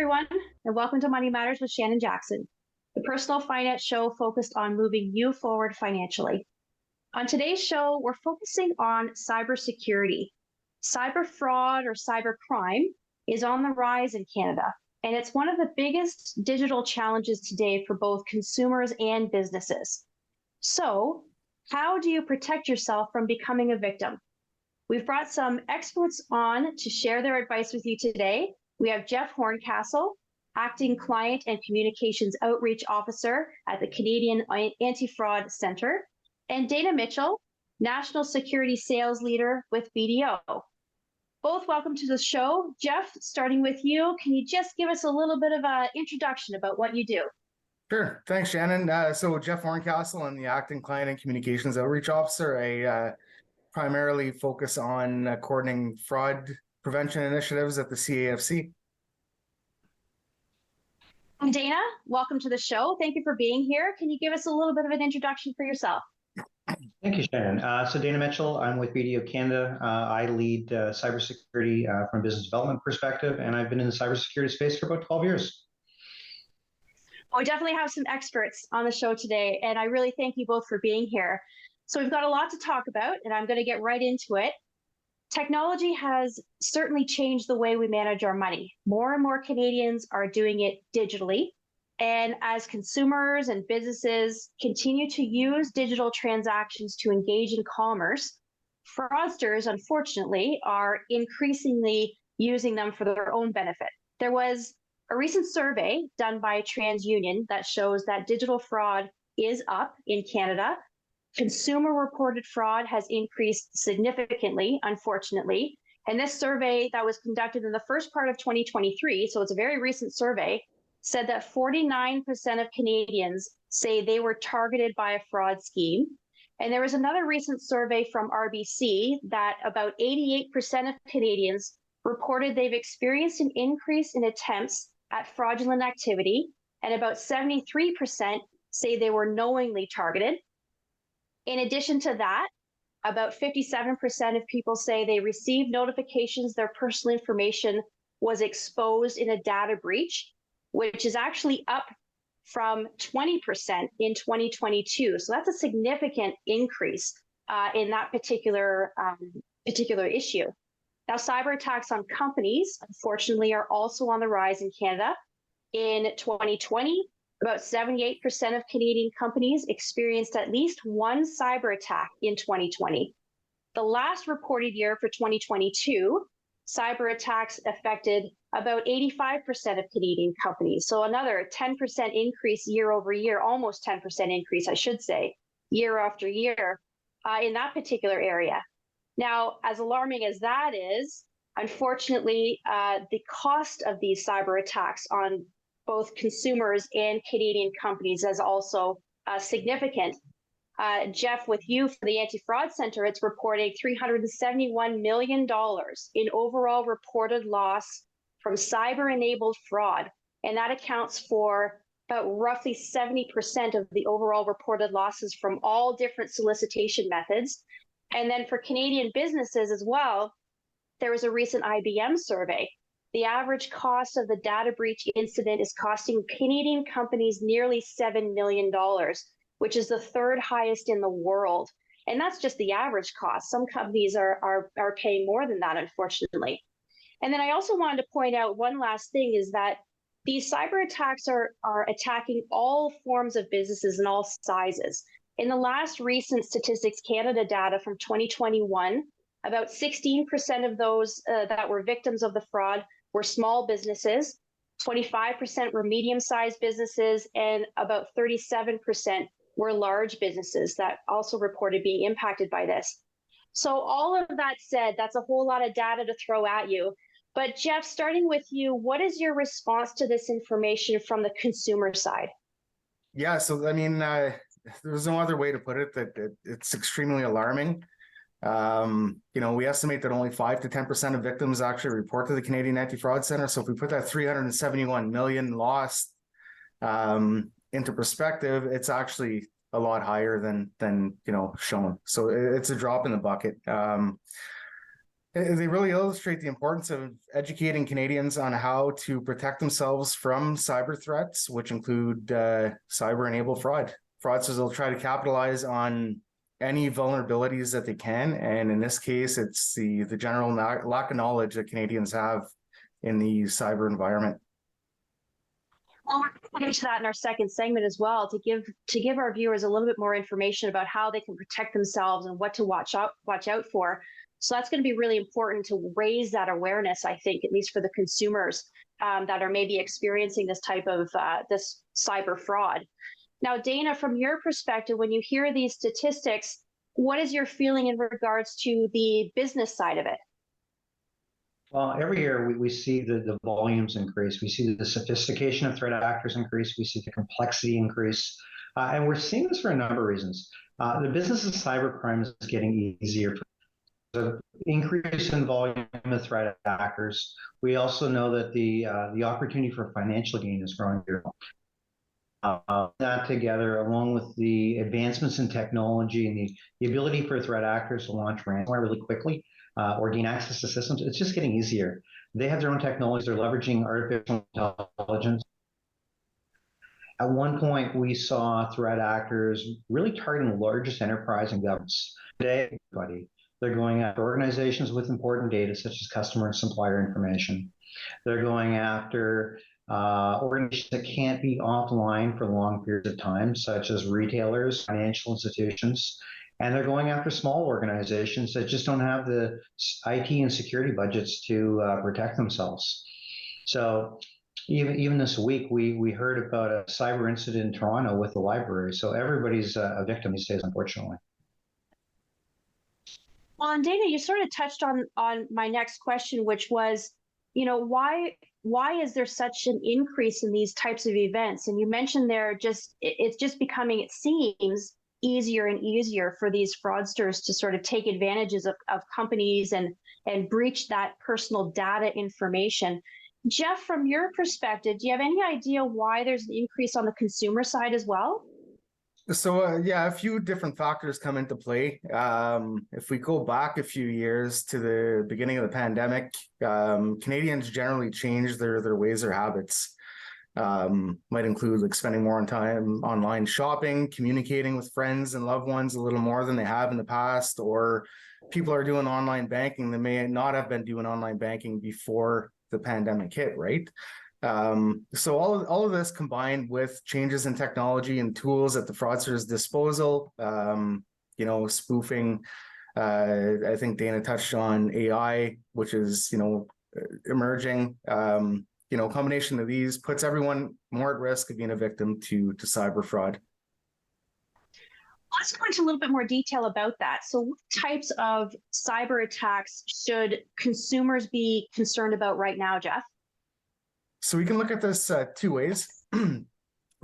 everyone, and welcome to Money Matters with Shannon Jackson, the personal finance show focused on moving you forward financially. On today's show, we're focusing on cybersecurity. Cyber fraud or cyber crime is on the rise in Canada, and it's one of the biggest digital challenges today for both consumers and businesses. So, how do you protect yourself from becoming a victim? We've brought some experts on to share their advice with you today. We have Jeff Horncastle, Acting Client and Communications Outreach Officer at the Canadian Anti-Fraud Centre, and Dana Mitchell, National Security Sales Leader with BDO. Both welcome to the show. Jeff, starting with you, can you just give us a little bit of an introduction about what you do? Sure. Thanks, Shannon. So Jeff Horncastle, I'm the Acting Client and Communications Outreach Officer. I primarily focus on coordinating fraud prevention initiatives at the CAFC. And Dana, welcome to the show. Thank you for being here. Can you give us a little bit of an introduction for yourself? Thank you, Shannon. So Dana Mitchell, I'm with BDO Canada. I lead cybersecurity from a business development perspective, and I've been in the cybersecurity space for about 12 years. Well, we definitely have some experts on the show today, and I really thank you both for being here. So we've got a lot to talk about, and I'm going to get right into it. Technology has certainly changed the way we manage our money. More and more Canadians are doing it digitally. And as consumers and businesses continue to use digital transactions to engage in commerce, fraudsters, unfortunately, are increasingly using them for their own benefit. There was a recent survey done by TransUnion that shows that digital fraud is up in Canada. Consumer-reported fraud has increased significantly, unfortunately. And this survey that was conducted in the first part of 2023, so it's a very recent survey, said that 49% of Canadians say they were targeted by a fraud scheme. And there was another recent survey from RBC that about 88% of Canadians reported they've experienced an increase in attempts at fraudulent activity, and about 73% say they were knowingly targeted. In addition to that, about 57% of people say they received notifications their personal information was exposed in a data breach, which is actually up from 20% in 2022. So that's a significant increase in that particular issue. Now, cyber attacks on companies, unfortunately, are also on the rise in Canada. In 2020, about 78% of Canadian companies experienced at least one cyber attack in 2020. The last reported year for 2022, cyber attacks affected about 85% of Canadian companies. So another 10% increase year over year, almost 10% increase, I should say, year after year in that particular area. Now, as alarming as that is, unfortunately, the cost of these cyber attacks on both consumers and Canadian companies is also significant. Jeff, with you for the Anti-Fraud Centre, it's reporting $371 million in overall reported loss from cyber-enabled fraud. And that accounts for about roughly 70% of the overall reported losses from all different solicitation methods. And then for Canadian businesses as well, there was a recent IBM survey. The average cost of the data breach incident is costing Canadian companies nearly $7 million, which is the third highest in the world. And that's just the average cost. Some companies are paying more than that, unfortunately. And then I also wanted to point out one last thing is that these cyber attacks are attacking all forms of businesses and all sizes. In the last recent Statistics Canada data from 2021, about 16% of those that were victims of the fraud were small businesses, 25% were medium-sized businesses, and about 37% were large businesses that also reported being impacted by this. So all of that said, that's a whole lot of data to throw at you. But Jeff, starting with you, what is your response to this information from the consumer side? Yeah, so I mean, there's no other way to put it that it's extremely alarming. We estimate that only 5 to 10% of victims actually report to the Canadian Anti-Fraud Centre. So if we put that 371 million loss into perspective, it's actually a lot higher than shown. So it's a drop in the bucket. They really illustrate the importance of educating Canadians on how to protect themselves from cyber threats, which include cyber-enabled fraud. Fraudsters will try to capitalize on any vulnerabilities that they can, and in this case, it's the general lack of knowledge that Canadians have in the cyber environment. Well, we're going to get to that in our second segment as well, to give our viewers a little bit more information about how they can protect themselves and what to watch out for. So that's going to be really important to raise that awareness, I think, at least for the consumers that are maybe experiencing this type of this cyber fraud. Now, Dana, from your perspective, when you hear these statistics, what is your feeling in regards to the business side of it? Well, every year we see the volumes increase. We see the sophistication of threat actors increase. We see the complexity increase. And we're seeing this for a number of reasons. The business of cybercrime is getting easier. The increase in volume of threat actors. We also know that the opportunity for financial gain is growing here. That together, along with the advancements in technology and the ability for threat actors to launch ransomware really quickly or gain access to systems, it's just getting easier. They have their own technologies. They're leveraging artificial intelligence. At one point, we saw threat actors really targeting the largest enterprise and governments. Today, everybody, they're going after organizations with important data, such as customer and supplier information. They're going after organizations that can't be offline for long periods of time, such as retailers, financial institutions, and they're going after small organizations that just don't have the IT and security budgets to protect themselves. So even this week, we heard about a cyber incident in Toronto with the library. So everybody's a victim these days, unfortunately. Well, and Dana, you sort of touched on my next question, which was, why is there such an increase in these types of events? And you mentioned it's just becoming, it seems, easier and easier for these fraudsters to sort of take advantages of companies and breach that personal data information. Jeff, from your perspective, do you have any idea why there's an increase on the consumer side as well? So yeah, a few different factors come into play. If we go back a few years to the beginning of the pandemic, Canadians generally changed their ways or habits. Might include like spending more time online shopping, communicating with friends and loved ones a little more than they have in the past, or people are doing online banking that may not have been doing online banking before the pandemic hit, right? So all of this combined with changes in technology and tools at the fraudsters' disposal, spoofing. I think Dana touched on AI, which is emerging. Combination of these puts everyone more at risk of being a victim to cyber fraud. Let's go into a little bit more detail about that. So what types of cyber attacks should consumers be concerned about right now, Jeff? So we can look at this two ways.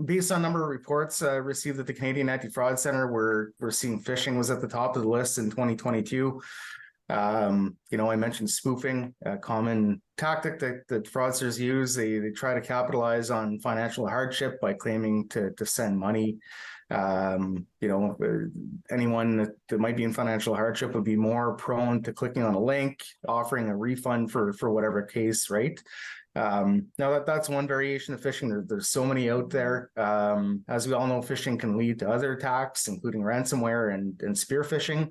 Based on number of reports received at the Canadian Anti-Fraud Centre, we're seeing phishing was at the top of the list in 2022. I mentioned spoofing, a common tactic that fraudsters use. They try to capitalize on financial hardship by claiming to send money. Anyone that might be in financial hardship would be more prone to clicking on a link, offering a refund for whatever case, right? Now that's one variation of phishing. There's so many out there. As we all know, phishing can lead to other attacks, including ransomware and spear phishing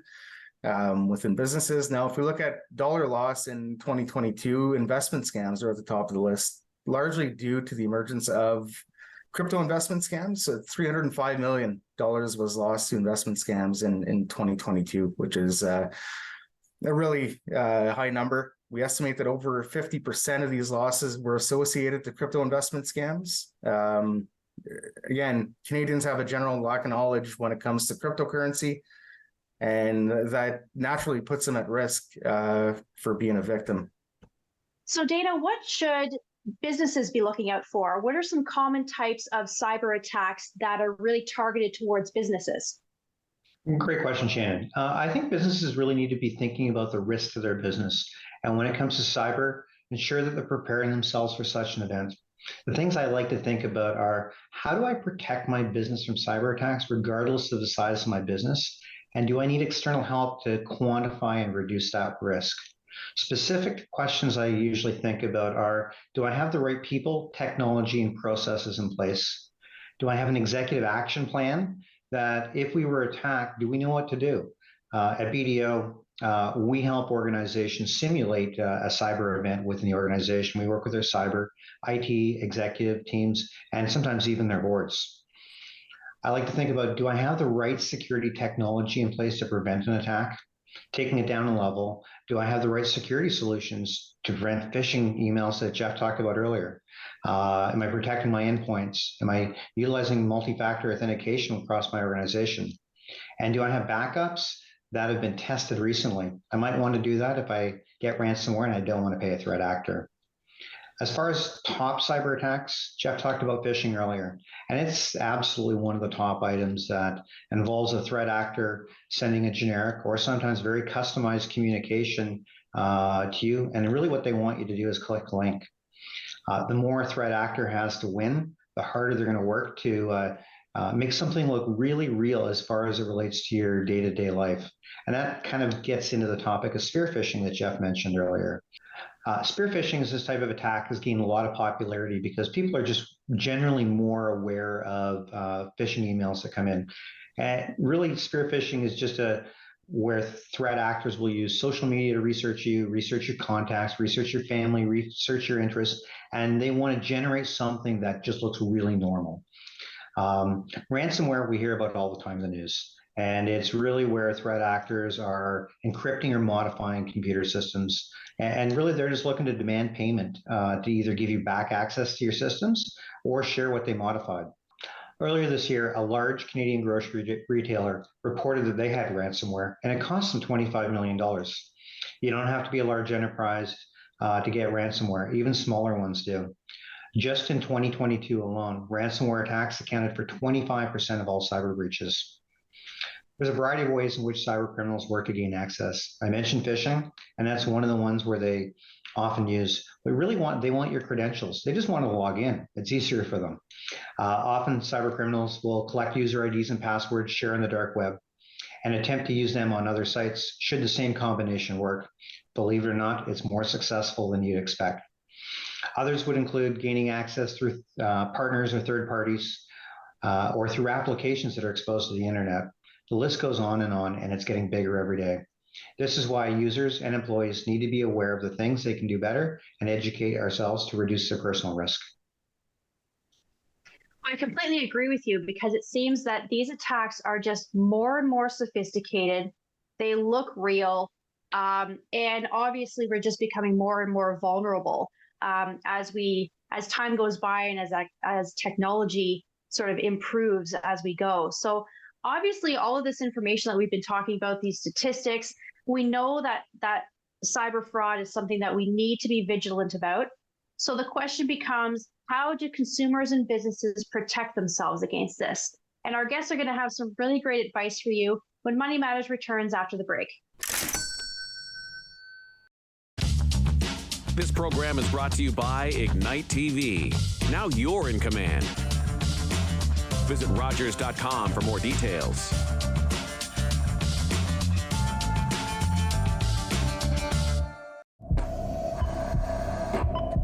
within businesses. Now, if we look at dollar loss in 2022, investment scams are at the top of the list, largely due to the emergence of crypto investment scams. So $305 million was lost to investment scams in 2022, which is a really high number. We estimate that over 50% of these losses were associated to crypto investment scams. Again, Canadians have a general lack of knowledge when it comes to cryptocurrency, and that naturally puts them at risk for being a victim. So Dana, what should businesses be looking out for? What are some common types of cyber attacks that are really targeted towards businesses? Great question, Shannon. I think businesses really need to be thinking about the risk to their business. And when it comes to cyber, ensure that they're preparing themselves for such an event. The things I like to think about are, how do I protect my business from cyber attacks, regardless of the size of my business? And do I need external help to quantify and reduce that risk? Specific questions I usually think about are, do I have the right people, technology, and processes in place? Do I have an executive action plan that if we were attacked, do we know what to do? At BDO, we help organizations simulate a cyber event within the organization. We work with their cyber, IT, executive teams, and sometimes even their boards. I like to think about, do I have the right security technology in place to prevent an attack? Taking it down a level, do I have the right security solutions to prevent phishing emails that Jeff talked about earlier? Am I protecting my endpoints? Am I utilizing multi-factor authentication across my organization? And do I have backups that have been tested recently? I might want to do that if I get ransomware and I don't want to pay a threat actor. As far as top cyber attacks, Jeff talked about phishing earlier, and it's absolutely one of the top items that involves a threat actor sending a generic or sometimes very customized communication to you. And really what they want you to do is click a link. The more a threat actor has to win, the harder they're going to work to make something look really real as far as it relates to your day-to-day life. And that kind of gets into the topic of spear phishing that Jeff mentioned earlier. Spear phishing is this type of attack has gained a lot of popularity because people are just generally more aware of phishing emails that come in. And really, spear phishing is just where threat actors will use social media to research you, research your contacts, research your family, research your interests, and they want to generate something that just looks really normal. Ransomware we hear about all the time in the news. And it's really where threat actors are encrypting or modifying computer systems. And really, they're just looking to demand payment to either give you back access to your systems or share what they modified. Earlier this year, a large Canadian grocery retailer reported that they had ransomware, and it cost them $25 million. You don't have to be a large enterprise to get ransomware. Even smaller ones do. Just in 2022 alone, ransomware attacks accounted for 25% of all cyber breaches. There's a variety of ways in which cyber criminals work to gain access. I mentioned phishing, and that's one of the ones where they often use. They want your credentials. They just want to log in. It's easier for them. Often cyber criminals will collect user IDs and passwords, share on the dark web, and attempt to use them on other sites should the same combination work. Believe it or not, it's more successful than you'd expect. Others would include gaining access through partners or third parties, or through applications that are exposed to the internet. The list goes on, and it's getting bigger every day. This is why users and employees need to be aware of the things they can do better and educate ourselves to reduce their personal risk. I completely agree with you because it seems that these attacks are just more and more sophisticated. They look real. And obviously, we're just becoming more and more vulnerable as time goes by and as technology sort of improves as we go. So obviously, all of this information that we've been talking about, these statistics, we know that cyber fraud is something that we need to be vigilant about. So the question becomes, how do consumers and businesses protect themselves against this? And our guests are going to have some really great advice for you when Money Matters returns after the break. This program is brought to you by Ignite TV. Now you're in command. Visit Rogers.com for more details.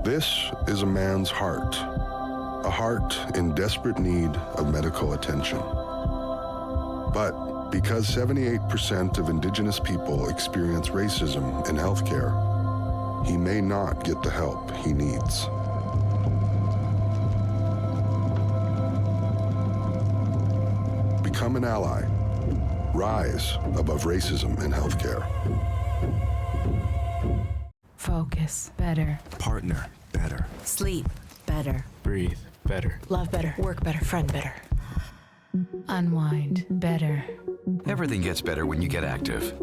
This is a man's heart, a heart in desperate need of medical attention. But because 78% of Indigenous people experience racism in healthcare, he may not get the help he needs. Become an ally. Rise above racism in healthcare. Focus better. Partner better. Sleep better. Breathe better. Love better. Work better. Friend better. Unwind better. Everything gets better when you get active.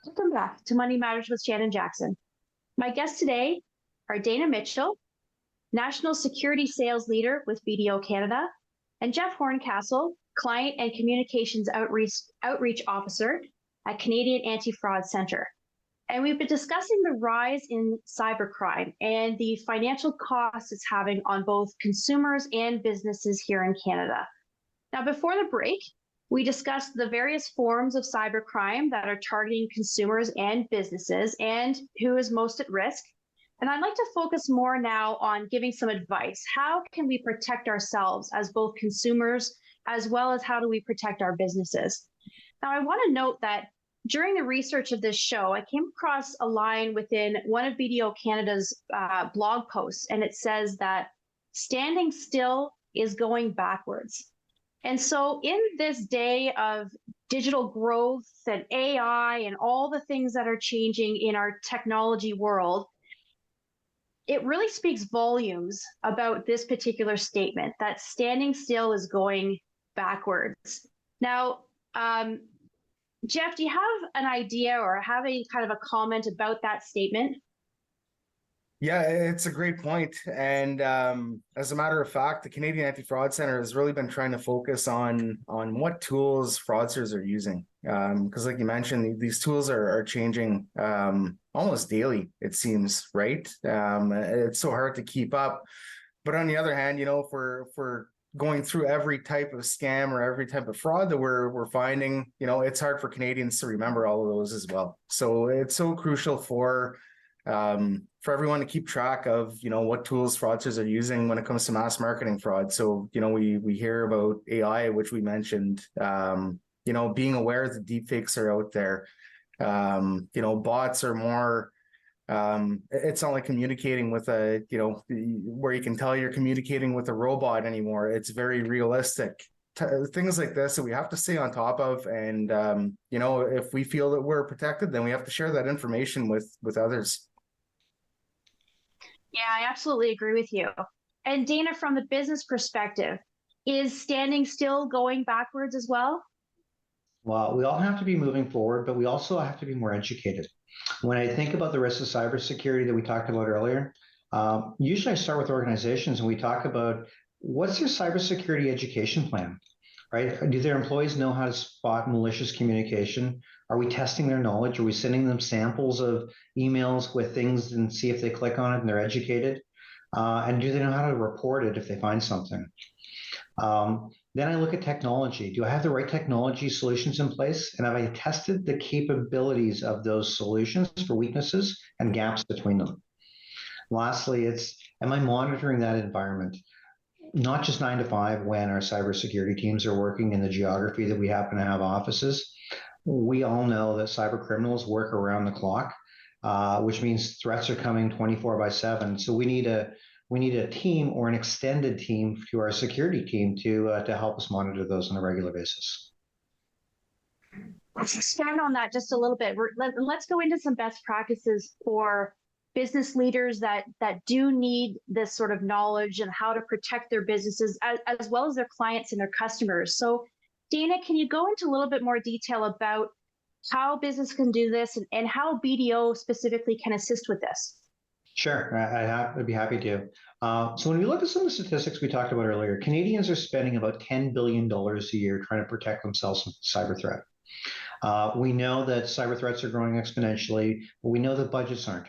Welcome back to Money Matters with Shannon Jackson. My guests today are Dana Mitchell, National Security Sales Leader with BDO Canada, and Jeff Horncastle, Client and Communications Outreach Officer at Canadian Anti-Fraud Centre. And we've been discussing the rise in cybercrime and the financial costs it's having on both consumers and businesses here in Canada. Now, before the break, We discussed the various forms of cybercrime that are targeting consumers and businesses and who is most at risk. And I'd like to focus more now on giving some advice. How can we protect ourselves as both consumers, as well as how do we protect our businesses? Now, I want to note that during the research of this show, I came across a line within one of BDO Canada's blog posts, and it says that standing still is going backwards. And so in this day of digital growth and AI and all the things that are changing in our technology world, it really speaks volumes about this particular statement, that standing still is going backwards. Now, Jeff, do you have an idea or have a kind of a comment about that statement? Yeah, it's a great point. And as a matter of fact, the Canadian Anti-Fraud Centre has really been trying to focus on what tools fraudsters are using. Because like you mentioned, these tools are changing almost daily, it seems, right? It's so hard to keep up. But on the other hand, if we're going through every type of scam or every type of fraud that we're finding, it's hard for Canadians to remember all of those as well. So it's so crucial for everyone to keep track of, what tools fraudsters are using when it comes to mass marketing fraud. So, we hear about AI, which we mentioned, being aware that deepfakes are out there. Bots are more, it's not like communicating with where you can tell you're communicating with a robot anymore. It's very realistic. Things like this that we have to stay on top of. And, if we feel that we're protected, then we have to share that information with others. Yeah, I absolutely agree with you. And Dana, from the business perspective, is standing still going backwards as well? Well, we all have to be moving forward, but we also have to be more educated. When I think about the risks of cybersecurity that we talked about earlier, usually I start with organizations and we talk about what's their cybersecurity education plan, right? Do their employees know how to spot malicious communication? Are we testing their knowledge? Are we sending them samples of emails with things and see if they click on it and they're educated? And do they know how to report it if they find something? Then I look at technology. Do I have the right technology solutions in place? And have I tested the capabilities of those solutions for weaknesses and gaps between them? Lastly, am I monitoring that environment? Not just 9 to 5 when our cybersecurity teams are working in the geography that we happen to have offices. We all know that cyber criminals work around the clock, which means threats are coming 24/7. So we need a team or an extended team to our security team to help us monitor those on a regular basis. Let's expand on that just a little bit. Let's go into some best practices for business leaders that do need this sort of knowledge and how to protect their businesses as well as their clients and their customers. So Dana, can you go into a little bit more detail about how business can do this and how BDO specifically can assist with this? Sure, I'd be happy to. So when we look at some of the statistics we talked about earlier, Canadians are spending about $10 billion a year trying to protect themselves from cyber threat. We know that cyber threats are growing exponentially, but we know that budgets aren't.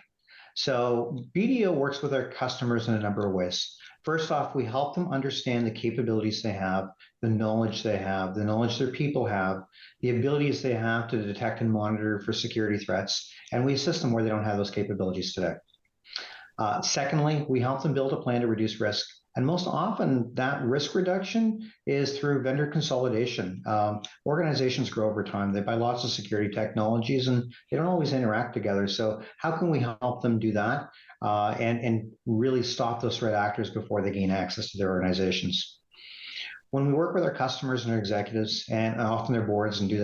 So BDO works with our customers in a number of ways. First off, we help them understand the capabilities they have, the knowledge they have, the knowledge their people have, the abilities they have to detect and monitor for security threats, and we assist them where they don't have those capabilities today. Secondly, we help them build a plan to reduce risk. And most often that risk reduction is through vendor consolidation. Organizations grow over time. They buy lots of security technologies and they don't always interact together. So how can we help them do that and really stop those threat actors before they gain access to their organizations? When we work with our customers and our executives and often their boards and do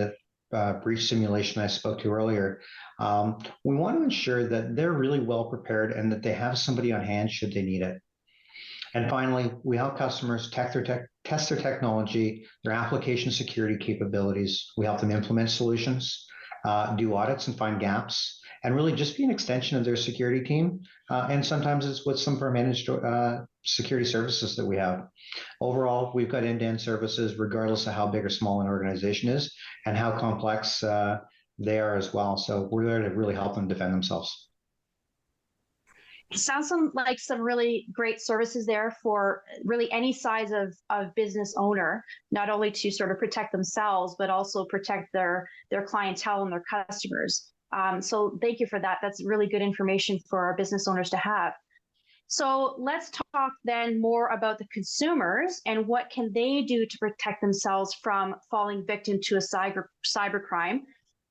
that brief simulation I spoke to earlier, we want to ensure that they're really well prepared and that they have somebody on hand should they need it. And finally, we help customers test their technology, their application security capabilities. We help them implement solutions, do audits and find gaps, and really just be an extension of their security team. And sometimes it's with some of our managed security services that we have. Overall, we've got end-to-end services regardless of how big or small an organization is and how complex they are as well. So we're there to really help them defend themselves. Like some really great services there for really any size of business owner, not only to sort of protect themselves, but also protect their clientele and their customers. So thank you for that. That's really good information for our business owners to have. So let's talk then more about the consumers and what can they do to protect themselves from falling victim to a cybercrime.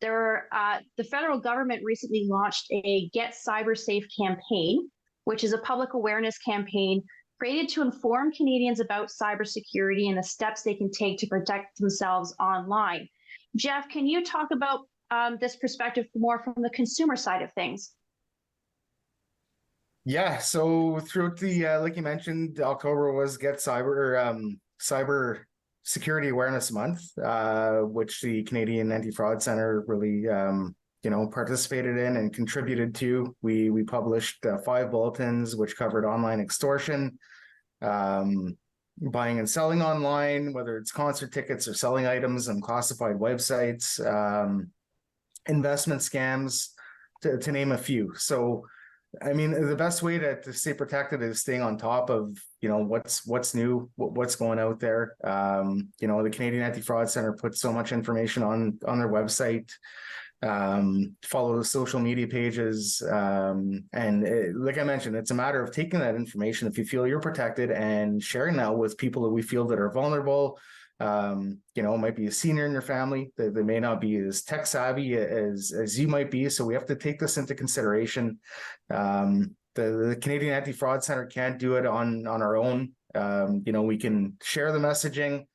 The federal government recently launched a Get Cyber Safe campaign, which is a public awareness campaign created to inform Canadians about cybersecurity and the steps they can take to protect themselves online. Jeff, can you talk about this perspective more from the consumer side of things? Yeah, so throughout the like you mentioned, October was Get Cyber Security Awareness Month, which the Canadian Anti-Fraud Centre really participated in and contributed to. We published 5 bulletins which covered online extortion, buying and selling online, whether it's concert tickets or selling items on classified websites, investment scams, to name a few. So I mean, the best way to stay protected is staying on top of, what's new, what's going out there. The Canadian Anti-Fraud Centre puts so much information on their website. Follow the social media pages. Like I mentioned, it's a matter of taking that information if you feel you're protected and sharing that with people that we feel that are vulnerable. It might be a senior in your family. They may not be as tech savvy as you might be. So we have to take this into consideration. The Canadian Anti-Fraud Centre can't do it on our own. We can share the messaging,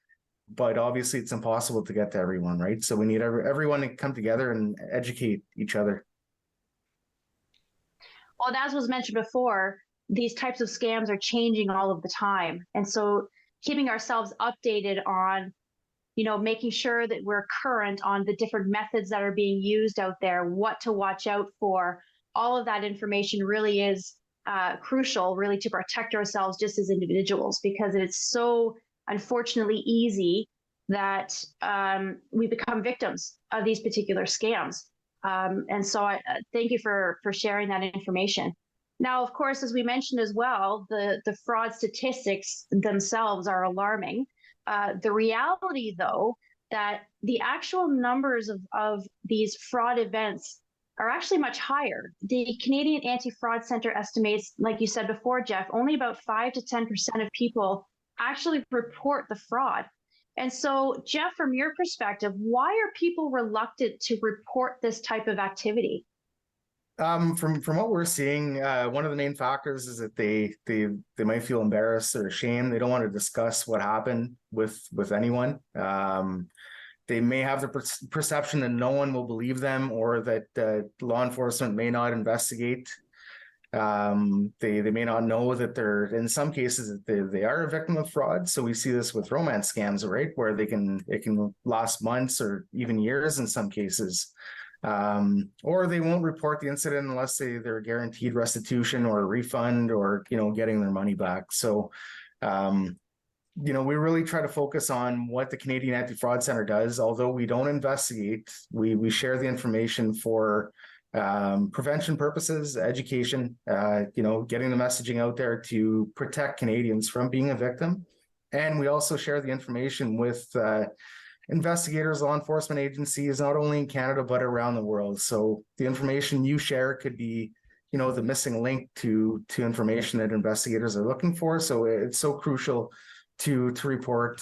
but obviously it's impossible to get to everyone, right? So we need everyone to come together and educate each other. Well, as was mentioned before, these types of scams are changing all of the time. And so keeping ourselves updated on, making sure that we're current on the different methods that are being used out there, what to watch out for, all of that information really is crucial, really, to protect ourselves just as individuals, because it's so unfortunately easy that we become victims of these particular scams. And so I thank you for sharing that information. Now, of course, as we mentioned as well, the fraud statistics themselves are alarming. The reality, though, that the actual numbers of these fraud events are actually much higher. The Canadian Anti-Fraud Centre estimates, like you said before, Jeff, only about 5 to 10% of people actually report the fraud. And so, Jeff, from your perspective, why are people reluctant to report this type of activity? From what we're seeing, one of the main factors is that they might feel embarrassed or ashamed. They don't want to discuss what happened with anyone. They may have the perception that no one will believe them, or that law enforcement may not investigate. They may not know that they're, in some cases, they are a victim of fraud. So we see this with romance scams, right, where it can last months or even years in some cases. Or they won't report the incident unless they're guaranteed restitution or a refund, or getting their money back. So we really try to focus on what the Canadian Anti-Fraud Centre does. Although we don't investigate, we share the information for prevention purposes, education, getting the messaging out there to protect Canadians from being a victim. And we also share the information with investigators, law enforcement agencies, not only in Canada, but around the world. So the information you share could be, the missing link to information that investigators are looking for. So it's so crucial to report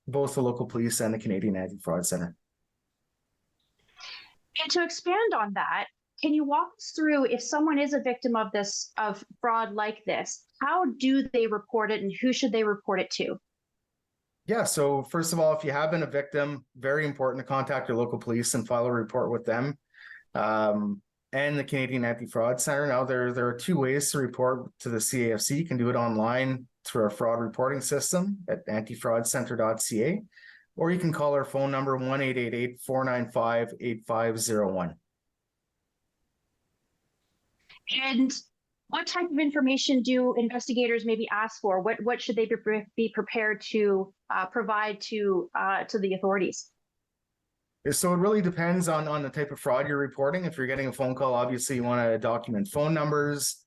both the local police and the Canadian Anti-Fraud Centre. And to expand on that, can you walk us through, if someone is a victim of fraud like this, how do they report it and who should they report it to? Yeah, so first of all, if you have been a victim, very important to contact your local police and file a report with them and the Canadian Anti-Fraud Centre. Now, there are 2 ways to report to the CAFC. You can do it online through our fraud reporting system at antifraudcentre.ca, or you can call our phone number 1-888-495-8501. And what type of information do investigators maybe ask for? What should they be prepared to provide to the authorities? So it really depends on the type of fraud you're reporting. If you're getting a phone call, obviously you want to document phone numbers,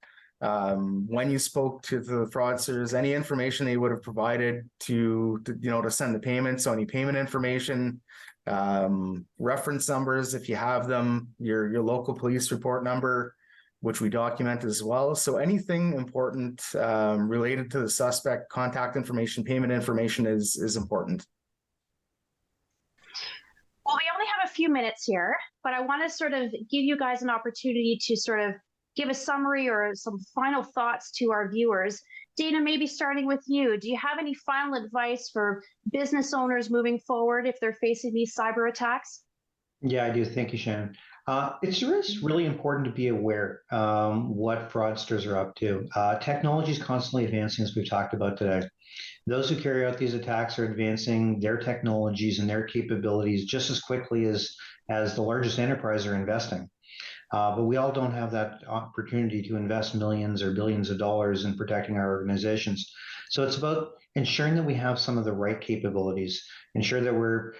when you spoke to the fraudsters, any information they would have provided to send the payment. So any payment information, reference numbers, if you have them, your local police report number, which we document as well. So anything important related to the suspect, contact information, payment information is important. Well, we only have a few minutes here, but I want to sort of give you guys an opportunity to sort of give a summary or some final thoughts to our viewers. Dana, maybe starting with you, do you have any final advice for business owners moving forward if they're facing these cyber attacks? Yeah, I do. Thank you, Shannon. It's just really important to be aware what fraudsters are up to. Technology is constantly advancing, as we've talked about today. Those who carry out these attacks are advancing their technologies and their capabilities just as quickly as the largest enterprises are investing. But we all don't have that opportunity to invest millions or billions of dollars in protecting our organizations. So it's about ensuring that we have some of the right capabilities, ensure that we're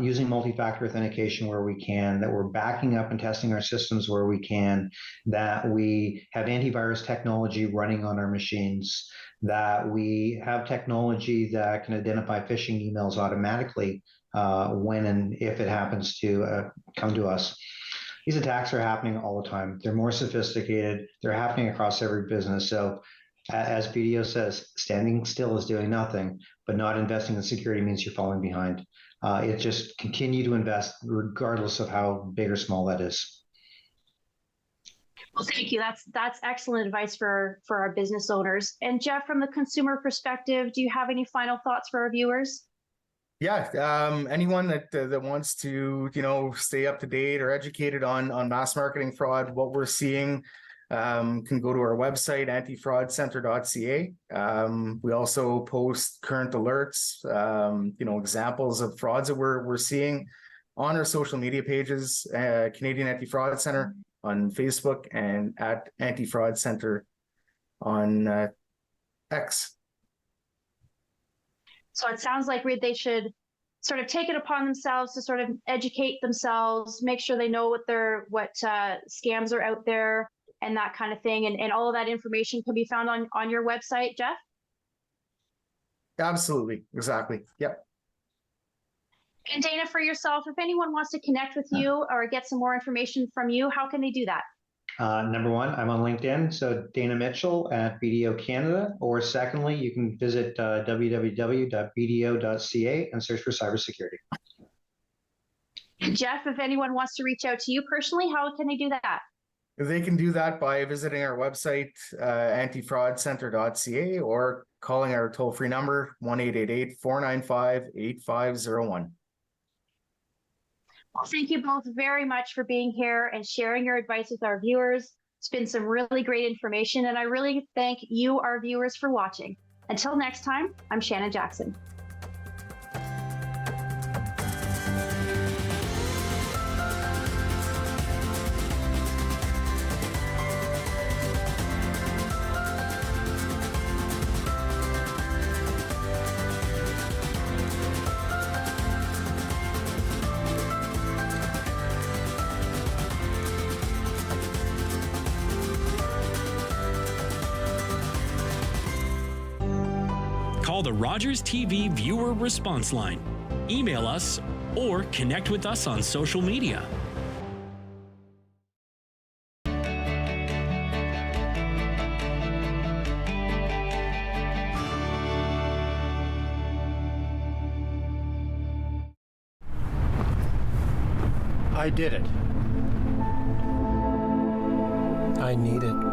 using multi-factor authentication where we can, that we're backing up and testing our systems where we can, that we have antivirus technology running on our machines, that we have technology that can identify phishing emails automatically when and if it happens to come to us. These attacks are happening all the time. They're more sophisticated. They're happening across every business. So as BDO says, standing still is doing nothing, but not investing in security means you're falling behind. It just continue to invest regardless of how big or small that is. Well, thank you. That's excellent advice for our business owners. And Jeff, from the consumer perspective, do you have any final thoughts for our viewers? Yeah, anyone that wants to stay up to date or educated on mass marketing fraud, what we're seeing, can go to our website, antifraudcenter.ca. We also post current alerts, examples of frauds that we're seeing on our social media pages, Canadian Anti-Fraud Center on Facebook and at Anti-Fraud Center on X. So it sounds like they should sort of take it upon themselves to sort of educate themselves, make sure they know what scams are out there and that kind of thing. And all of that information can be found on your website, Jeff? Absolutely. Exactly. Yep. And Dana, for yourself, if anyone wants to connect with you or get some more information from you, how can they do that? Number one, I'm on LinkedIn, so Dana Mitchell at BDO Canada. Or secondly, you can visit www.bdo.ca and search for cybersecurity. Jeff, if anyone wants to reach out to you personally, how can they do that? They can do that by visiting our website, antifraudcenter.ca, or calling our toll-free number, 1-888-495-8501. Well, thank you both very much for being here and sharing your advice with our viewers. It's been some really great information, and I really thank you, our viewers, for watching. Until next time, I'm Shannon Jackson. Call the Rogers TV viewer response line, email us, or connect with us on social media. I did it. I need it.